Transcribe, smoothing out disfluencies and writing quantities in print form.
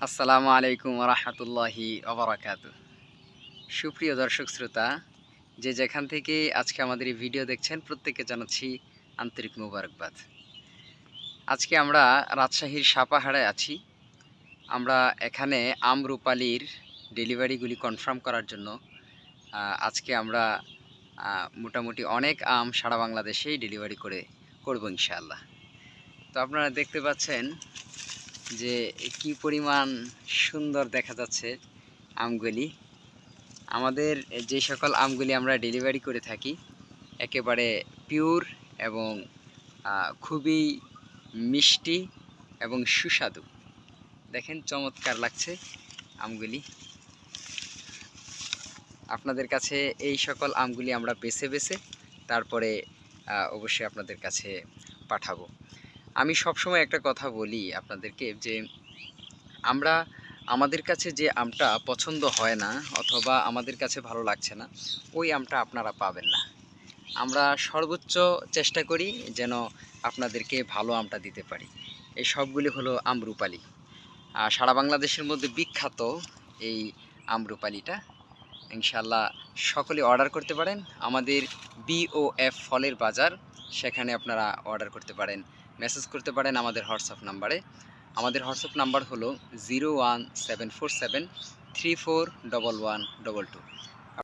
আসসালামু আলাইকুম রহমতুল্লাহি ওবরাকাতু। সুপ্রিয় দর্শক শ্রোতা, যে যেখান থেকে আজকে আমাদের এই ভিডিও দেখছেন প্রত্যেককে জানাচ্ছি আন্তরিক মোবারকবাদ। আজকে আমরা রাজশাহীর সাপাহারায় আছি। আমরা এখানে আমরুপালির ডেলিভারিগুলি কনফার্ম করার জন্য আজকে আমরা মোটামুটি অনেক আম সারা বাংলাদেশেই ডেলিভারি করব ইনশাআল্লাহ। তো আপনারা দেখতে পাচ্ছেন যে কি পরিমাণ সুন্দর দেখা যাচ্ছে আমগুলি। আমাদের যে সকল আমগুলি আমরা ডেলিভারি করে থাকি একেবারে পিওর এবং খুবই মিষ্টি এবং সুস্বাদু। দেখেন চমৎকার লাগছে আমগুলি। আপনাদের কাছে এই সকল আমগুলি আমরা বেছে বেছে তারপরে অবশ্যই আপনাদের কাছে পাঠাবো। আমি সবসময় একটা কথা বলি আপনাদেরকে যে আমাদের কাছে যে আমটা পছন্দ হয় না অথবা আমাদের কাছে ভালো লাগছে না, ওই আমটা আপনারা পাবেন না। আমরা সর্বোচ্চ চেষ্টা করি যেন আপনাদেরকে ভালো আমটা দিতে পারি। এই সবগুলি হলো আমরুপালি। সারা বাংলাদেশের মধ্যে বিখ্যাত এই আমরুপালিটা। ইনশাআল্লাহ সকলে অর্ডার করতে পারেন। আমাদের BOF ফলের বাজার, সেখানে আপনারা অর্ডার করতে পারেন, মেসেজ করতে পারেন আমাদের হোয়াটসঅ্যাপ নাম্বারে। আমাদের হোয়াটসঅ্যাপ নাম্বার হলো 01747341122।